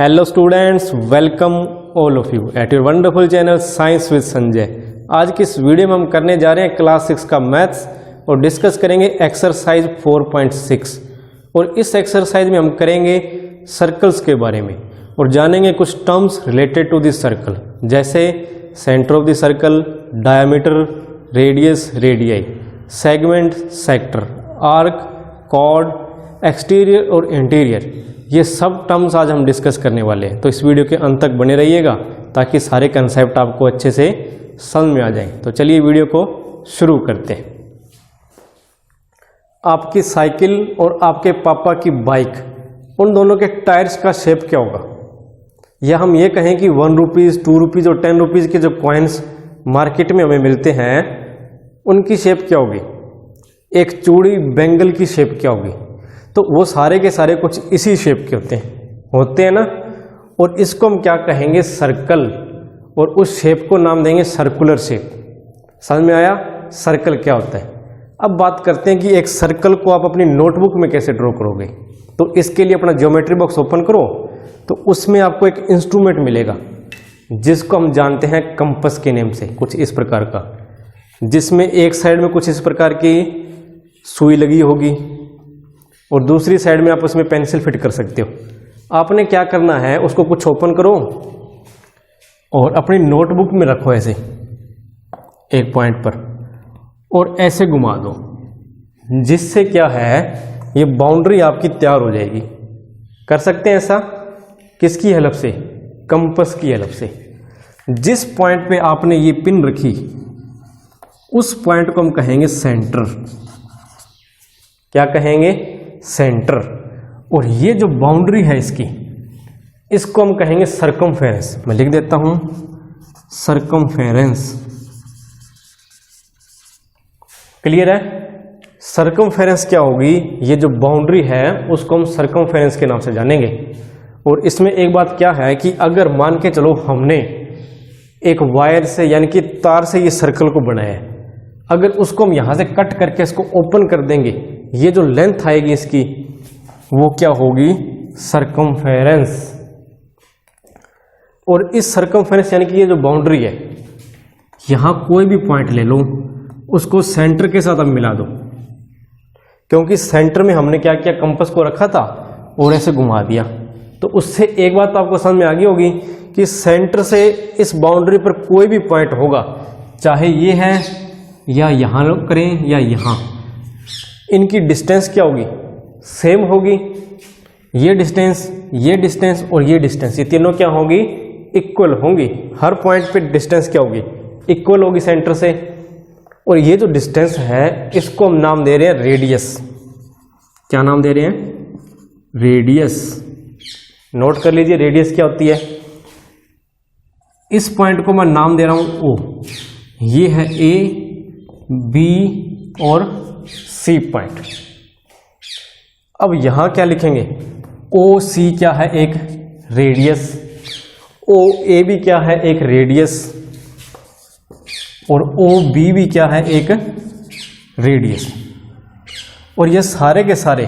Hello students, welcome all of you at your wonderful channel science with Sanjay. आज की इस video में हम करने जा रहे हैं क्लास 6 का मैथ्स और डिस्कस करेंगे एक्सरसाइज 4.6। और इस एक्सरसाइज में हम करेंगे सर्कल्स के बारे में और जानेंगे कुछ terms related to this circle, जैसे centre of the circle, diameter, radius, radii, segment, sector, arc, chord, exterior और इंटीरियर। ये सब टर्म्स आज हम डिस्कस करने वाले हैं, तो इस वीडियो के अंत तक बने रहिएगा ताकि सारे कंसेप्ट आपको अच्छे से समझ में आ जाएं। तो चलिए वीडियो को शुरू करते हैं। आपकी साइकिल और आपके पापा की बाइक, उन दोनों के टायर्स का शेप क्या होगा? या हम ये कहें कि 1 रुपीज़, 2 रुपीज़ और 10 रुपीज़ के जो कॉइन्स मार्केट में हमें मिलते हैं उनकी शेप क्या होगी? एक चूड़ी बैंगल की शेप क्या होगी? तो वो सारे के सारे कुछ इसी शेप के होते हैं ना। और इसको हम क्या कहेंगे? सर्कल। और उस शेप को नाम देंगे सर्कुलर शेप। समझ में आया सर्कल क्या होता है? अब बात करते हैं कि एक सर्कल को आप अपनी नोटबुक में कैसे ड्रॉ करोगे। तो इसके लिए अपना ज्योमेट्री बॉक्स ओपन करो, तो उसमें आपको एक इंस्ट्रूमेंट मिलेगा जिसको हम जानते हैं कंपास के नेम से, कुछ इस प्रकार का, जिसमें एक साइड में कुछ इस प्रकार की सुई लगी होगी और दूसरी साइड में आप उसमें पेंसिल फिट कर सकते हो। आपने क्या करना है, उसको कुछ ओपन करो और अपनी नोटबुक में रखो ऐसे एक पॉइंट पर और ऐसे घुमा दो, जिससे क्या है ये बाउंड्री आपकी तैयार हो जाएगी। कर सकते हैं ऐसा किसकी हेल्प से? कंपास की हेल्प से। जिस पॉइंट पे आपने ये पिन रखी उस पॉइंट को हम कहेंगे सेंटर। क्या कहेंगे? सेंटर। और ये जो बाउंड्री है इसको हम कहेंगे सर्कमफेरेंस। मैं लिख देता हूं सर्कमफेरेंस। क्लियर है? सर्कमफेरेंस क्या होगी? ये जो बाउंड्री है उसको हम सर्कमफेरेंस के नाम से जानेंगे। और इसमें एक बात क्या है कि अगर मान के चलो हमने एक वायर से यानी कि तार से ये सर्कल को बनाया है, अगर उसको हम यहां से कट करके इसको ओपन कर देंगे, ये जो लेंथ आएगी इसकी वो क्या होगी? सर्कमफेरेंस। और इस सर्कमफेरेंस यानी कि ये जो बाउंड्री है, यहां कोई भी पॉइंट ले लो, उसको सेंटर के साथ अब मिला दो, क्योंकि सेंटर में हमने क्या किया, कंपास को रखा था और ऐसे घुमा दिया। तो उससे एक बात तो आपको समझ में आ गई होगी कि सेंटर से इस बाउंड्री पर कोई भी पॉइंट होगा, चाहे ये है या यहां करें या यहां, इनकी डिस्टेंस क्या होगी? सेम होगी। ये डिस्टेंस और ये डिस्टेंस, ये तीनों क्या होगी? इक्वल होंगी। हर पॉइंट पे डिस्टेंस क्या होगी? इक्वल होगी सेंटर से। और ये जो डिस्टेंस है इसको हम नाम दे रहे हैं रेडियस। क्या नाम दे रहे हैं? रेडियस। नोट कर लीजिए रेडियस क्या होती है। इस पॉइंट को मैं नाम दे रहा हूं O। ये है A, B और C पॉइंट। अब यहां क्या लिखेंगे? OC क्या है? एक रेडियस। OA भी क्या है? एक रेडियस। और OB भी क्या है? एक रेडियस। और ये सारे के सारे,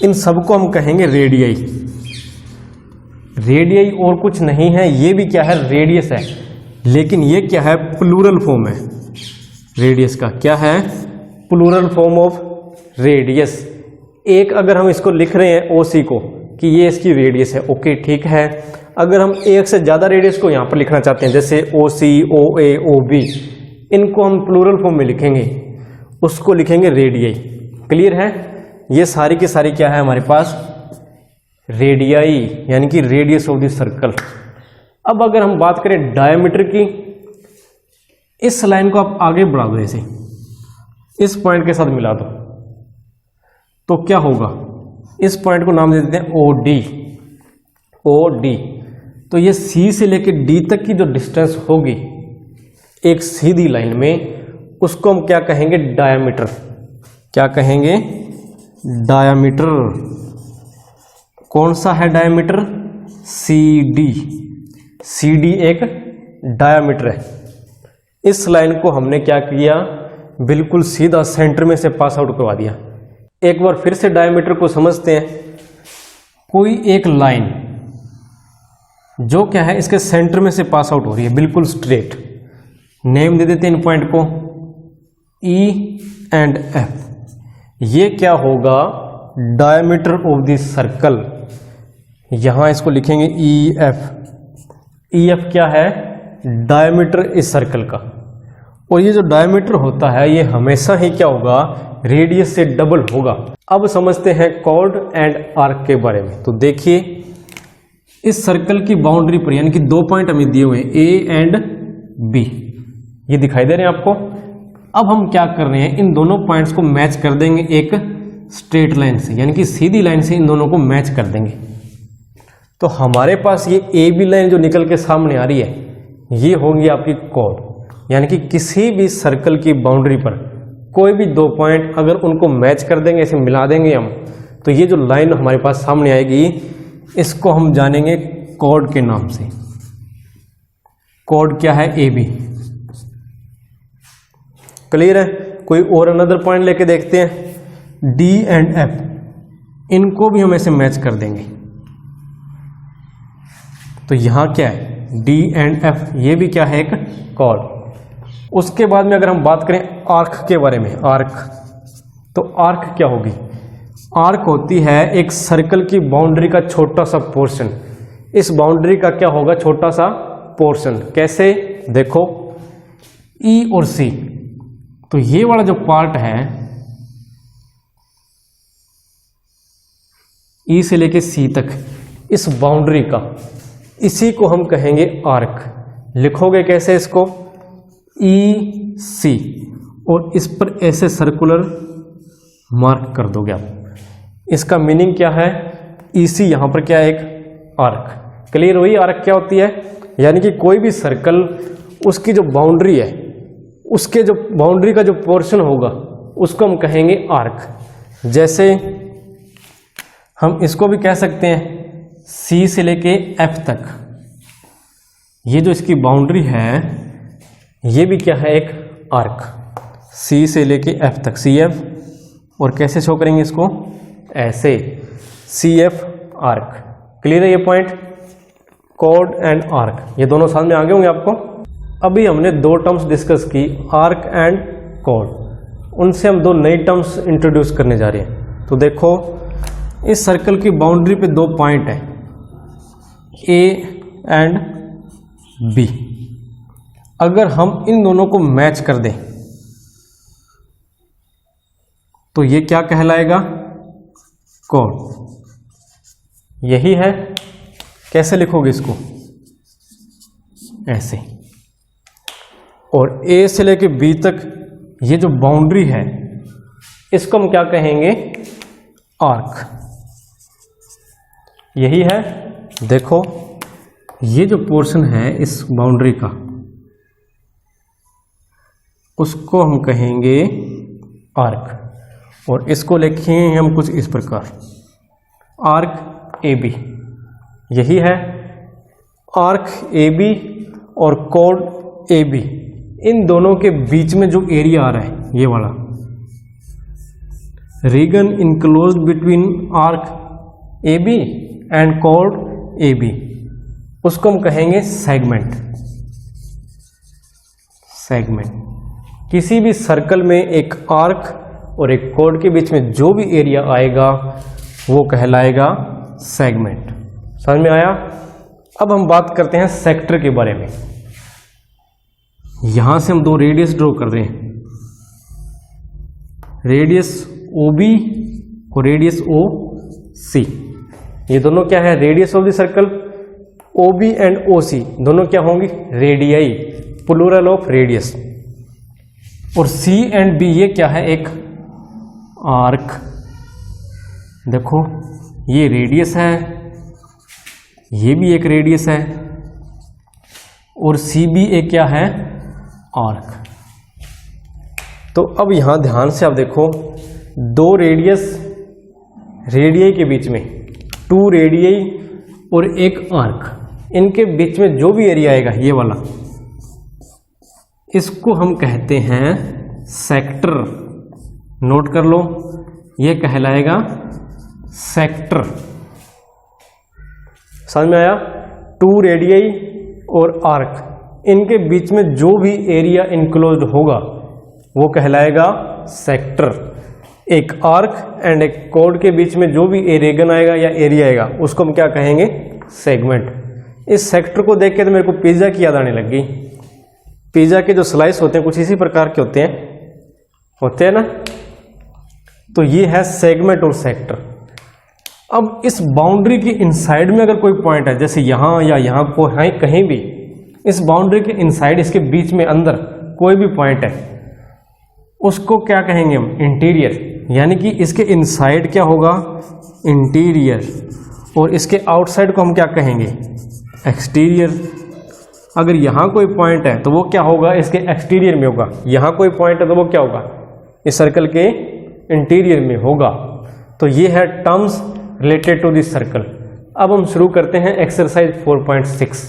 इन सबको हम कहेंगे रेडियाई। रेडियाई और कुछ नहीं है, ये भी क्या है? रेडियस है। लेकिन ये क्या है? प्लूरल फॉर्म है रेडियस का। क्या है? Plural form of radius. एक अगर हम इसको लिख रहे हैं OC को कि ये इसकी रेडियस है, ओके ठीक है। अगर हम एक से ज़्यादा रेडियस को यहाँ पर लिखना चाहते हैं, जैसे OC, OA, OB, इनको हम प्लूरल फॉर्म में लिखेंगे, उसको लिखेंगे रेडियाई। क्लियर है? ये सारी की सारी क्या है हमारे पास? रेडियाई, यानी कि रेडियस ऑफ द सर्कल। अब अगर हम बात करें डायमीटर की, इस लाइन को आप आगे बढ़ा दो, ऐसे इस पॉइंट के साथ मिला दो, तो क्या होगा? इस पॉइंट को नाम दे देते हैं OD। तो ये C से लेकर D तक की जो डिस्टेंस होगी एक सीधी लाइन में, उसको हम क्या कहेंगे? डायमीटर। क्या कहेंगे? डायमीटर। कौन सा है डायमीटर? CD एक डायमीटर है। इस लाइन को हमने क्या किया? बिल्कुल सीधा सेंटर में से पास आउट करवा दिया। एक बार फिर से डायमीटर को समझते हैं। कोई एक लाइन जो क्या है इसके सेंटर में से पास आउट हो रही है, बिल्कुल स्ट्रेट। नेम दे देते हैं इन पॉइंट को E एंड F। ये क्या होगा, डायमीटर ऑफ द सर्कल। यहां इसको लिखेंगे EF। EF क्या है, डायमीटर इस सर्कल का। और ये जो डायमीटर होता है ये हमेशा ही क्या होगा, रेडियस से डबल होगा। अब समझते हैं कॉर्ड एंड आर्क के बारे में। तो देखिए इस सर्कल की बाउंड्री पर, यानी कि 2 पॉइंट हमें दिए हुए हैं A एंड B, ये दिखाई दे रहे हैं आपको। अब हम क्या कर रहे हैं, इन दोनों पॉइंट्स को मैच कर देंगे एक स्ट्रेट लाइन से, यानी कि सीधी लाइन से इन दोनों को मैच कर देंगे। तो हमारे पास ये AB लाइन जो निकल के सामने आ रही है, ये होगी आपकी कॉर्ड। यानी कि किसी भी सर्कल की बाउंड्री पर कोई भी 2 पॉइंट अगर उनको मैच कर देंगे, ऐसे मिला देंगे हम, तो ये जो लाइन हमारे पास सामने आएगी इसको हम जानेंगे कॉर्ड के नाम से। कॉर्ड क्या है, AB। क्लियर है। कोई और अनदर पॉइंट लेके देखते हैं, D एंड F, इनको भी हम ऐसे मैच कर देंगे। तो यहां क्या है, D एंड F, ये भी क्या है, एक कॉर्ड। उसके बाद में अगर हम बात करें आर्क के बारे में, आर्क, तो आर्क क्या होगी, आर्क होती है एक सर्कल की बाउंड्री का छोटा सा पोर्शन। इस बाउंड्री का क्या होगा, छोटा सा पोर्शन। कैसे, देखो E और C, तो ये वाला जो पार्ट है E से लेके C तक, इस बाउंड्री का, इसी को हम कहेंगे आर्क। लिखोगे कैसे इसको, EC, और इस पर ऐसे सर्कुलर मार्क कर दोगे आप। इसका मीनिंग क्या है, EC यहां पर क्या है, एक आर्क। क्लियर हुई, आर्क क्या होती है, यानी कि कोई भी सर्कल, उसकी जो बाउंड्री है, उसके जो बाउंड्री का जो पोर्शन होगा उसको हम कहेंगे आर्क। जैसे हम इसको भी कह सकते हैं C से लेके F तक, ये जो इसकी बाउंड्री है ये भी क्या है, एक आर्क। C से लेके F तक, CF, और कैसे शो करेंगे इसको, ऐसे, CF आर्क। क्लियर है ये पॉइंट, कॉर्ड एंड आर्क, ये दोनों साथ में आगे होंगे आपको। अभी हमने 2 टर्म्स डिस्कस की, आर्क एंड कॉर्ड। उनसे हम 2 नई टर्म्स इंट्रोड्यूस करने जा रहे हैं। तो देखो इस सर्कल की बाउंड्री पे 2 पॉइंट है, A एंड B। अगर हम इन दोनों को मैच कर दें तो ये क्या कहलाएगा, कॉर्ड। यही है। कैसे लिखोगे इसको, ऐसे। और A से लेके B तक ये जो बाउंड्री है इसको हम क्या कहेंगे, आर्क। यही है। देखो ये जो पोर्शन है इस बाउंड्री का, उसको हम कहेंगे आर्क। और इसको लिखेंगे हम कुछ इस प्रकार, आर्क AB। यही है। आर्क AB और कॉर्ड AB, इन दोनों के बीच में जो एरिया आ रहा है, ये वाला region enclosed between arc AB and chord AB, उसको हम कहेंगे सेगमेंट। सेगमेंट। किसी भी सर्कल में एक आर्क और एक कॉर्ड के बीच में जो भी एरिया आएगा वो कहलाएगा सेगमेंट। समझ में आया। अब हम बात करते हैं सेक्टर के बारे में। यहां से हम 2 रेडियस ड्रॉ कर रहे हैं, रेडियस OB और रेडियस OC। ये दोनों क्या है, radius of the circle. OB and OC दोनों क्या होंगी, रेडियाई, प्लूरल ऑफ रेडियस। और C एंड B ये क्या है, एक आर्क। देखो ये रेडियस है, ये भी एक रेडियस है, और CB एक क्या है, आर्क। तो अब यहां ध्यान से आप देखो, 2 रेडियस, रेडियाई के बीच में 2 रेडियाई और एक आर्क, इनके बीच में जो भी एरिया आएगा ये वाला, इसको हम कहते हैं सेक्टर। नोट कर लो, ये कहलाएगा सेक्टर। समझ में आया। टू रेडियई और आर्क, इनके बीच में जो भी एरिया इनक्लोज्ड होगा वो कहलाएगा सेक्टर। एक आर्क एंड एक कोड के बीच में जो भी रेगन आएगा या एरिया आएगा उसको हम क्या कहेंगे, सेगमेंट। इस सेक्टर को देख के तो मेरे को पिज्जा की याद आने लगी। पिज्जा के जो स्लाइस होते हैं कुछ इसी प्रकार के होते हैं ना। तो ये है सेगमेंट और सेक्टर। अब इस बाउंड्री के इनसाइड में अगर कोई पॉइंट है, जैसे यहाँ या यहाँ को है कहीं भी, इस बाउंड्री के इनसाइड, इसके बीच में अंदर कोई भी पॉइंट है, उसको क्या कहेंगे हम, इंटीरियर। यानी कि इसके इनसाइड क्या होगा, इंटीरियर, और इसके आउटसाइड को हम क्या कहेंगे, एक्सटीरियर। अगर यहाँ कोई पॉइंट है तो वो क्या होगा, इसके एक्सटीरियर में होगा। यहाँ कोई पॉइंट है तो वो क्या होगा, इस सर्कल के इंटीरियर में होगा। तो ये है terms related to this circle. अब हम शुरू करते हैं एक्सरसाइज 4.6।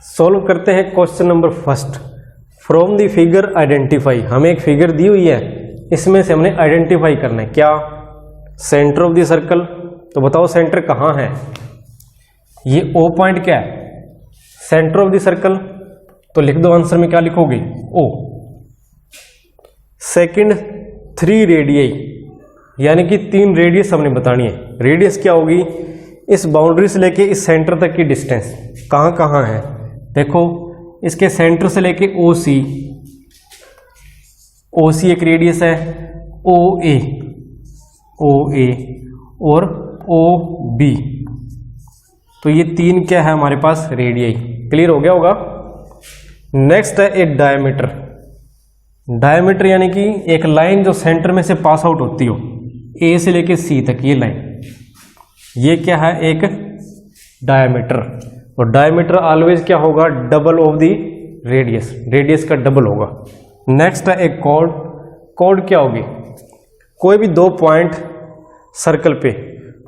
सॉल्व करते हैं question number first. From the figure identify, हमें एक फिगर दी हुई है, इसमें से हमने आइडेंटिफाई करना है क्या, सेंटर ऑफ द सर्कल। तो बताओ सेंटर कहाँ है, ये ओ पॉइंट क्या है, सेंटर ऑफ द सर्कल। तो लिख दो आंसर में क्या लिखोगे, ओ। सेकंड, 3 रेडियई, यानी कि 3 रेडियस हमने बतानी है। रेडियस क्या होगी, इस बाउंड्री से लेके इस सेंटर तक की डिस्टेंस कहाँ कहाँ है। देखो इसके सेंटर से लेके ओ सी एक रेडियस है, ओ ए और ओ बी। तो ये 3 क्या है हमारे पास, रेडियई। क्लियर हो गया होगा। नेक्स्ट है एक डायमीटर। डायमीटर यानी कि एक लाइन जो सेंटर में से पास आउट होती हो, ए से लेके सी तक, ये लाइन, ये क्या है, एक डायमीटर। और डायमीटर ऑलवेज क्या होगा, double of the radius, radius का डबल होगा। नेक्स्ट है एक कॉर्ड। कॉर्ड क्या होगी, कोई भी 2 पॉइंट सर्कल पे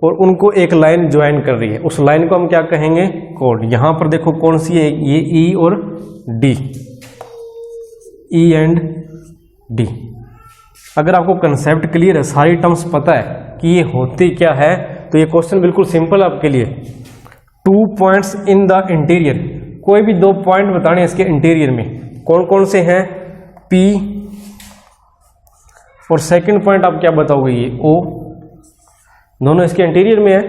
और उनको एक लाइन ज्वाइन कर रही है, उस लाइन को हम क्या कहेंगे, कॉर्ड। यहां पर देखो कौन सी है, ये ई और डी, ई एंड डी। अगर आपको कंसेप्ट क्लियर है, सारी टर्म्स पता है कि ये होती क्या है, तो ये क्वेश्चन बिल्कुल सिंपल आपके लिए। 2 पॉइंट्स इन द इंटीरियर, कोई भी 2 पॉइंट बताने इसके इंटीरियर में, कौन कौन से हैं, P, और सेकंड पॉइंट आप क्या बताओगे, ये O, दोनों इसके इंटीरियर में है।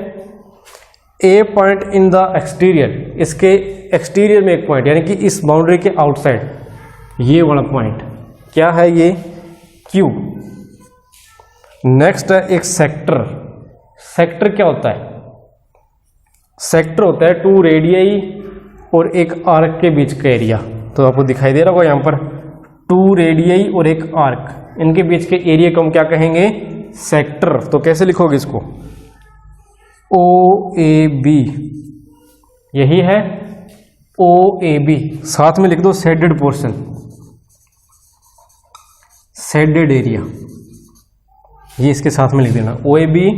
A point in the exterior, इसके एक्सटीरियर में एक पॉइंट, यानी कि इस बाउंड्री के आउटसाइड, ये वाला पॉइंट क्या है, ये Q। नेक्स्ट है एक सेक्टर। सेक्टर क्या होता है, सेक्टर होता है 2 रेडियई और एक आर्क के बीच का एरिया। तो आपको दिखाई दे रहा होगा यहाँ पर 2 रेडियई और एक आर्क, इनके बीच के एरिया को हम क्या कहेंगे, सेक्टर। तो कैसे लिखोगे इसको, ओ ए बी, यही है ओ ए बी। साथ में लिख दो शेडेड पोर्शन, शेडेड एरिया, ये इसके साथ में लिख देना, ओ ए बी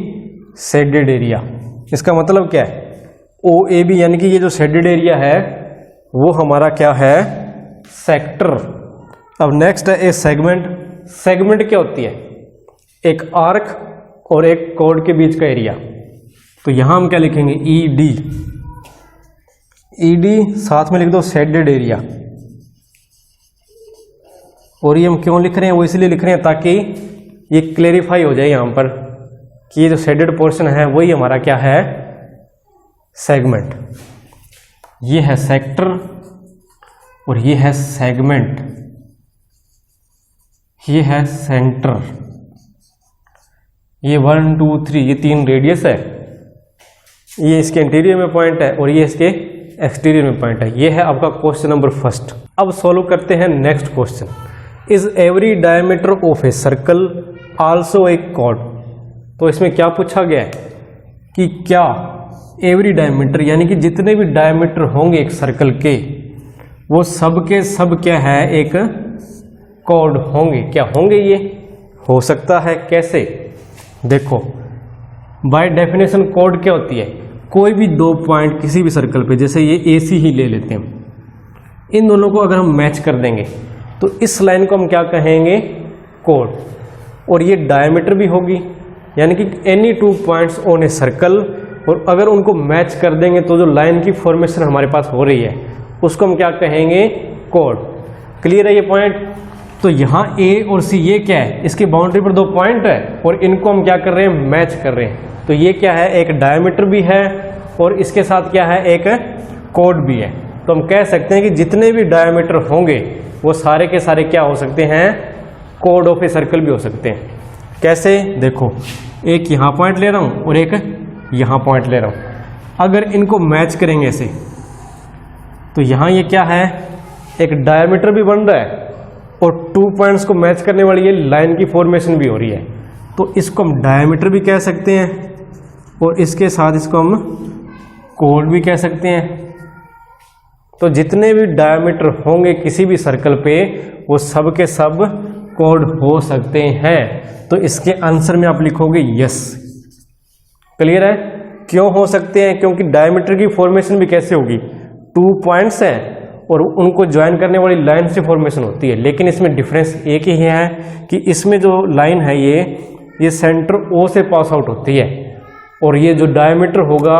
शेडेड एरिया। इसका मतलब क्या है, ओ ए बी यानी कि ये जो शेडेड एरिया है वो हमारा क्या है, सेक्टर। अब नेक्स्ट है ए सेगमेंट। सेगमेंट क्या होती है, एक आर्क और एक कॉर्ड के बीच का एरिया। तो यहां हम क्या लिखेंगे, ई डी, ई डी, साथ में लिख दो शेडेड एरिया। और ये हम क्यों लिख रहे हैं, वो इसलिए लिख रहे हैं ताकि ये क्लेरिफाई हो जाए यहां पर कि ये जो शेडेड पोर्शन है वही हमारा क्या है, सेगमेंट। ये है सेक्टर और ये है सेगमेंट, ये है सेंटर। ये 1 2 3 ये 3 रेडियस है, ये इसके इंटीरियर में पॉइंट है और ये इसके एक्सटीरियर में पॉइंट है। ये है आपका क्वेश्चन नंबर फर्स्ट। अब सॉल्व करते हैं next question. Is every diameter of a circle also a chord. तो इसमें क्या पूछा गया है कि क्या एवरी डायमीटर यानी कि जितने भी डायमीटर होंगे एक सर्कल के, वो सब के सब क्या है, एक कॉर्ड होंगे। क्या होंगे, ये हो सकता है कैसे, देखो बाय डेफिनेशन कॉर्ड क्या होती है, कोई भी 2 पॉइंट किसी भी सर्कल पे, जैसे ये AC ही ले लेते हैं, इन दोनों को अगर हम मैच कर देंगे तो इस लाइन को हम क्या कहेंगे, कॉर्ड। और ये डायमीटर भी होगी, यानी कि any 2 points on a circle और अगर उनको मैच कर देंगे तो जो लाइन की फॉर्मेशन हमारे पास हो रही है उसको हम क्या कहेंगे, कोड। क्लियर है ये पॉइंट। तो यहाँ ए और सी ये क्या है, इसकी बाउंड्री पर 2 पॉइंट है और इनको हम क्या कर रहे हैं, मैच कर रहे हैं। तो ये क्या है, एक डायमीटर भी है और इसके साथ क्या है, एक कोड भी है। तो हम कह सकते हैं कि जितने भी डायमीटर होंगे वो सारे के सारे क्या हो सकते हैं, कोड ऑफ ए सर्कल भी हो सकते हैं। कैसे, देखो एक यहाँ पॉइंट ले रहा हूँ और एक यहाँ पॉइंट ले रहा हूँ। अगर इनको मैच करेंगे ऐसे तो यहाँ ये क्या है, एक डायमीटर भी बन रहा है और 2 पॉइंट्स को मैच करने वाली ये लाइन की फॉर्मेशन भी हो रही है। तो इसको हम डायमीटर भी कह सकते हैं और इसके साथ इसको हम कोड भी कह सकते हैं। तो जितने भी डायमीटर होंगे किसी भी सर्कल पे वो सब के सब कोड हो सकते हैं। तो इसके आंसर में आप लिखोगे यस। क्लियर है, क्यों हो सकते हैं, क्योंकि डायमीटर की फॉर्मेशन भी कैसे होगी, 2 पॉइंट्स हैं और उनको ज्वाइन करने वाली लाइन से फॉर्मेशन होती है। लेकिन इसमें डिफरेंस एक ही है कि इसमें जो लाइन है ये सेंटर ओ से पास आउट होती है और ये जो डायमीटर होगा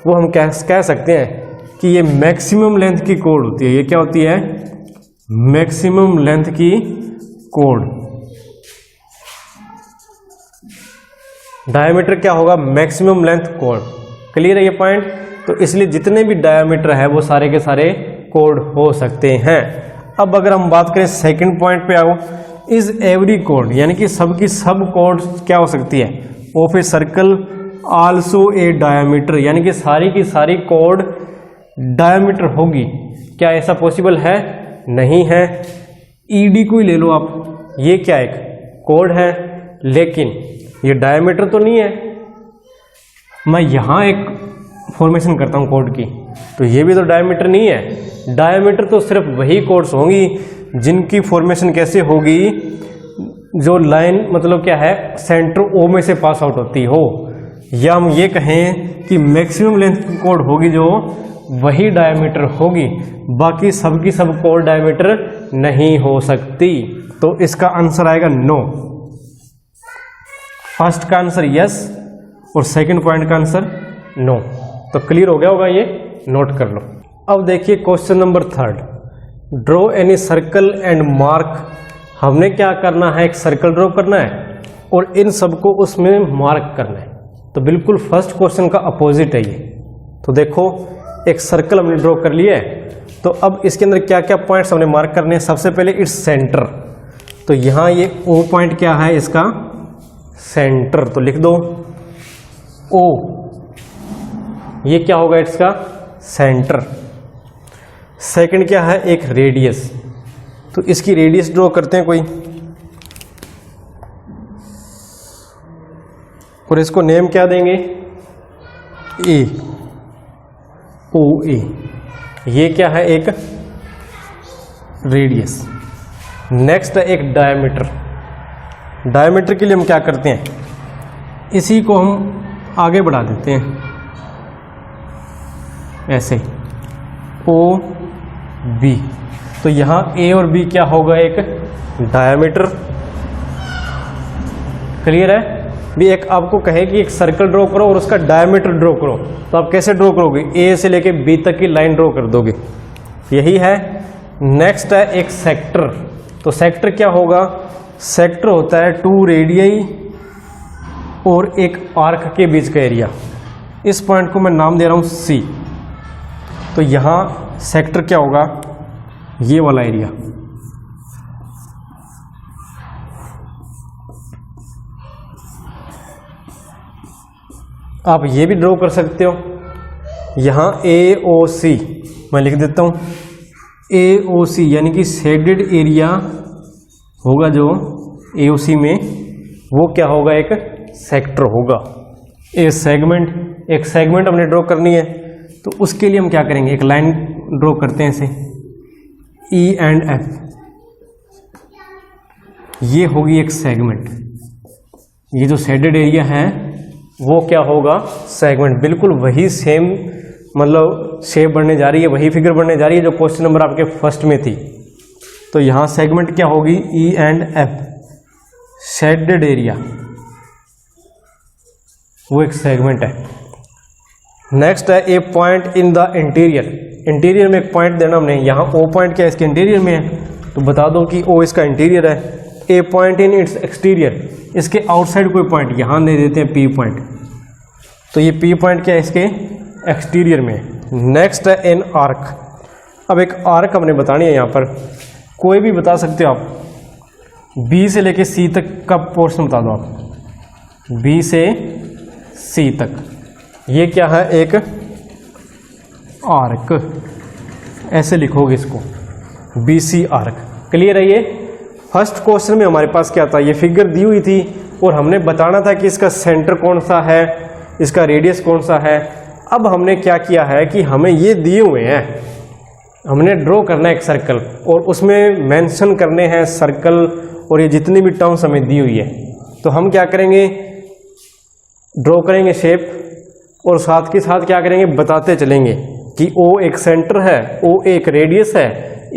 वो हम कह सकते हैं कि ये मैक्सिमम लेंथ की कोड होती है। ये क्या होती है, मैक्सिमम लेंथ की कोड। डायमीटर क्या होगा, मैक्सिमम लेंथ कोड। क्लियर है ये पॉइंट। तो इसलिए जितने भी डायमीटर है वो सारे के सारे कोड हो सकते हैं। अब अगर हम बात करें सेकंड पॉइंट पे आओ, इज एवरी कोड, यानी कि सब की सब कोड क्या हो सकती है, of a circle also A diameter, यानी कि सारी की सारी कोड डायमीटर होगी। क्या ऐसा पॉसिबल है, नहीं है। ईडी को ही ले लो आप, ये क्या एक कोड है लेकिन ये डायमीटर तो नहीं है। मैं यहाँ एक फॉर्मेशन करता हूँ कोड की, तो ये भी तो डायमीटर नहीं है। डायमीटर तो सिर्फ वही कोड्स होंगी जिनकी फॉर्मेशन कैसे होगी, जो लाइन मतलब क्या है, सेंटर ओ में से पास आउट होती हो। या हम ये कहें कि मैक्सिमम लेंथ की कोड होगी जो वही डायमीटर होगी, बाकी सब की सब कोड डायमीटर नहीं हो सकती। तो इसका आंसर आएगा नो। फर्स्ट का आंसर यस और सेकंड पॉइंट का आंसर नो। तो क्लियर हो गया होगा, ये नोट कर लो। अब देखिए question number 3, draw any circle and mark. हमने क्या करना है, एक सर्कल ड्रॉ करना है और इन सबको उसमें मार्क करना है। तो बिल्कुल फर्स्ट क्वेश्चन का अपोजिट है ये। तो देखो एक सर्कल हमने ड्रॉ कर लिया है, तो अब इसके अंदर क्या क्या पॉइंट्स हमने मार्क करने हैं। सबसे पहले इट्स सेंटर, तो यहाँ ये ओ पॉइंट क्या है, इसका सेंटर, तो लिख दो ओ, ये क्या होगा, इसका सेंटर। सेकंड क्या है, एक रेडियस, तो इसकी रेडियस ड्रॉ करते हैं कोई, और इसको नेम क्या देंगे, ए, ओ ए। ये क्या है, एक रेडियस। नेक्स्ट है एक डायमीटर। डायमीटर के लिए हम क्या करते हैं, इसी को हम आगे बढ़ा देते हैं ऐसे, ओ बी। तो यहाँ ए और बी क्या होगा, एक डायमीटर। क्लियर है। भी एक आपको कहे कि एक सर्कल ड्रॉ करो और उसका डायमीटर ड्रॉ करो, तो आप कैसे ड्रॉ करोगे, ए से लेके बी तक की लाइन ड्रॉ कर दोगे, यही है। नेक्स्ट है एक सेक्टर। तो सेक्टर क्या होगा, सेक्टर होता है 2 रेडियई और एक आर्क के बीच का एरिया। इस पॉइंट को मैं नाम दे रहा हूं सी। तो यहां सेक्टर क्या होगा, ये वाला एरिया। आप ये भी ड्रॉ कर सकते हो, यहाँ ए ओ सी मैं लिख देता हूँ, ए ओ सी यानी कि शेडेड एरिया होगा जो ए ओ सी में, वो क्या होगा, एक सेक्टर होगा। ए सेगमेंट, एक सेगमेंट हमने ड्रॉ करनी है, तो उसके लिए हम क्या करेंगे, एक लाइन ड्रॉ करते हैं ऐसे, ई एंड एफ, ये होगी एक सेगमेंट। ये जो शेडेड एरिया है वो क्या होगा, सेगमेंट। बिल्कुल वही सेम मतलब शेप बनने जा रही है, वही फिगर बनने जा रही है जो क्वेश्चन नंबर आपके फर्स्ट में थी। तो यहाँ सेगमेंट क्या होगी, E and F, shaded area, वो एक सेगमेंट है। नेक्स्ट है a point in the interior. Interior में एक पॉइंट देना हमने, यहाँ ओ पॉइंट क्या इसके इंटीरियर में है, तो बता दो कि ओ इसका इंटीरियर है। A point in its exterior, इसके आउटसाइड कोई पॉइंट यहाँ दे देते हैं पी पॉइंट, तो ये पी पॉइंट क्या है इसके एक्सटीरियर में। नेक्स्ट है एन आर्क। अब एक आर्क हमने बतानी है, यहाँ पर कोई भी बता सकते हो आप, बी से लेके सी तक का पोर्शन बता दो आप, बी से सी तक, ये क्या है एक आर्क, ऐसे लिखोगे इसको बी सी आर्क। क्लियर है ये। फर्स्ट क्वेश्चन में हमारे पास क्या था, ये फिगर दी हुई थी और हमने बताना था कि इसका सेंटर कौन सा है, इसका रेडियस कौन सा है। अब हमने क्या किया है कि हमें ये दिए हुए हैं, हमने ड्रॉ करना है एक सर्कल और उसमें मेंशन करने हैं सर्कल और ये जितनी भी टर्म्स हमें दी हुई है। तो हम क्या करेंगे, ड्रॉ करेंगे शेप और साथ के साथ क्या करेंगे, बताते चलेंगे कि O एक सेंटर है, O एक रेडियस है,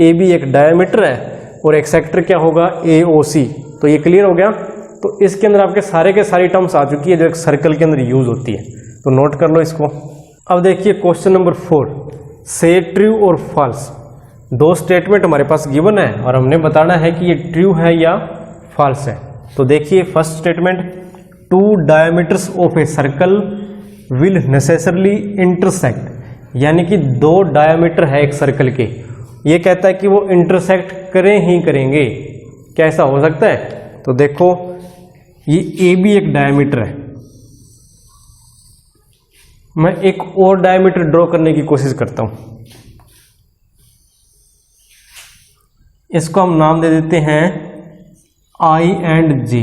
AB एक डायमीटर है और एक सेक्टर क्या होगा AOC। तो ये क्लियर हो गया। तो इसके अंदर आपके सारे के सारी टर्म्स आ चुकी है जो एक सर्कल के अंदर यूज होती है, तो नोट कर लो इसको। अब देखिए क्वेश्चन नंबर 4, से ट्रू और फॉल्स। दो स्टेटमेंट हमारे पास गिवन है और हमने बताना है कि ये ट्रू है या फॉल्स है। तो देखिए first statement, 2 diameters of a circle will necessarily intersect, यानी कि 2 डायमीटर है एक सर्कल के, ये कहता है कि वो इंटरसेक्ट करें ही करेंगे। क्या ऐसा हो सकता है? तो देखो ये ए बी एक डायमीटर है, मैं एक और डायमीटर ड्रॉ करने की कोशिश करता हूं, इसको हम नाम दे देते हैं आई एंड जे,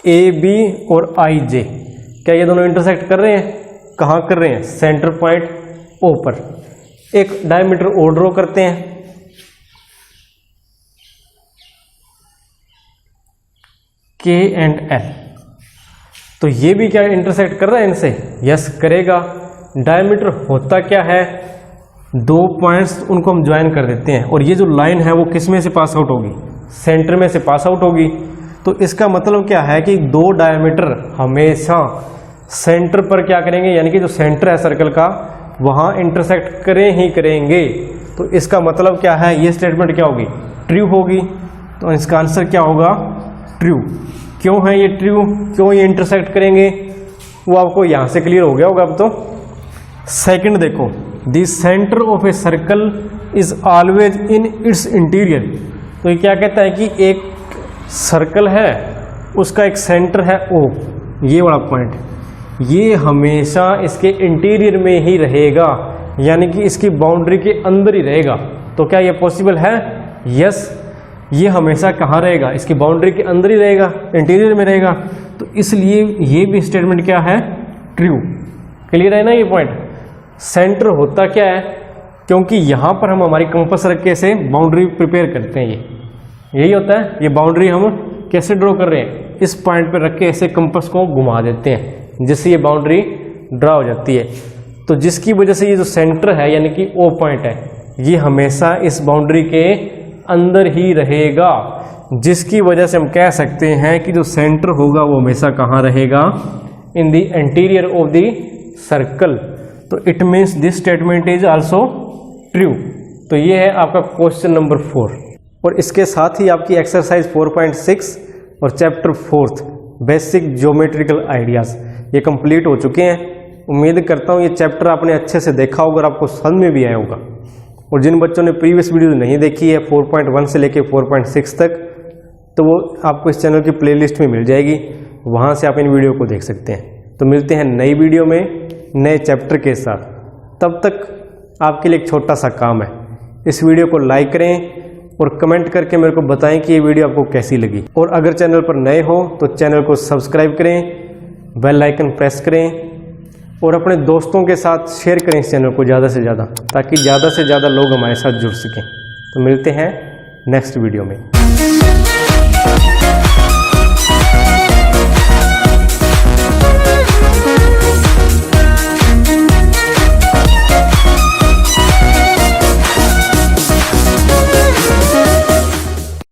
ए बी और आई जे। क्या ये दोनों इंटरसेक्ट कर रहे हैं? कहाँ कर रहे हैं? सेंटर पॉइंट ओ पर। एक डायमीटर और ड्रॉ करते हैं, के एंड एल। तो ये भी क्या इंटरसेक्ट कर रहा है इनसे? यस करेगा। डायमीटर होता क्या है? 2 पॉइंट्स उनको हम ज्वाइन कर देते हैं और ये जो लाइन है वो किस में से पास आउट होगी? सेंटर में से पास आउट होगी। तो इसका मतलब क्या है कि 2 डायमीटर हमेशा सेंटर पर क्या करेंगे, यानी कि जो सेंटर है सर्कल का वहां इंटरसेक्ट करें ही करेंगे। तो इसका मतलब क्या है? ये स्टेटमेंट क्या होगी? ट्रू होगी। तो इसका आंसर क्या होगा? ट्रू। क्यों है ये ट्रू? क्यों ये इंटरसेक्ट करेंगे? वो आपको यहां से क्लियर हो गया होगा अब तो। सेकंड देखो, the centre of a circle is always in its interior. तो ये क्या कहता है कि एक सर्कल है उसका एक सेंटर है O, ये वाला पॉइंट, ये हमेशा इसके इंटीरियर में ही रहेगा, यानी कि इसकी बाउंड्री के अंदर ही रहेगा। तो क्या ये पॉसिबल है? यस, ये हमेशा कहाँ रहेगा? इसकी बाउंड्री के अंदर ही रहेगा, इंटीरियर में रहेगा। तो इसलिए ये भी स्टेटमेंट क्या है? ट्रू। क्लियर है ना ये पॉइंट? सेंटर होता क्या है? क्योंकि यहाँ पर हम हमारी कंपास रख के से बाउंड्री प्रिपेयर करते हैं, यही होता है। ये बाउंड्री हम कैसे ड्रॉ कर रहे हैं? इस पॉइंट पर रख के ऐसे कंपास को घुमा देते हैं जिससे ये बाउंड्री ड्रा हो जाती है। तो जिसकी वजह से ये जो सेंटर है यानी कि O पॉइंट है, ये हमेशा इस बाउंड्री के अंदर ही रहेगा, जिसकी वजह से हम कह सकते हैं कि जो सेंटर होगा वो हमेशा कहाँ रहेगा? In the interior of the circle. तो it means this statement is also true. तो ये है आपका क्वेश्चन नंबर 4। और इसके साथ ही आपकी एक्सरसाइज 4.6 और चैप्टर 4 बेसिक ज्योमेट्रिकल आइडियाज ये कंप्लीट हो चुके हैं। उम्मीद करता हूँ ये चैप्टर आपने अच्छे से देखा होगा और आपको समझ में भी आया होगा। और जिन बच्चों ने प्रीवियस वीडियो नहीं देखी है 4.1 से लेके 4.6 तक, तो वो आपको इस चैनल की प्लेलिस्ट में मिल जाएगी, वहाँ से आप इन वीडियो को देख सकते हैं। तो मिलते हैं नई वीडियो में नए चैप्टर के साथ। तब तक आपके लिए एक छोटा सा काम है, इस वीडियो को लाइक करें और कमेंट करके मेरे को बताएं कि ये वीडियो आपको कैसी लगी। और अगर चैनल पर नए हो तो चैनल को सब्सक्राइब करें, बेल आइकन प्रेस करें और अपने दोस्तों के साथ शेयर करें इस चैनल को ज़्यादा से ज़्यादा, ताकि ज़्यादा से ज़्यादा लोग हमारे साथ जुड़ सकें। तो मिलते हैं नेक्स्ट वीडियो में।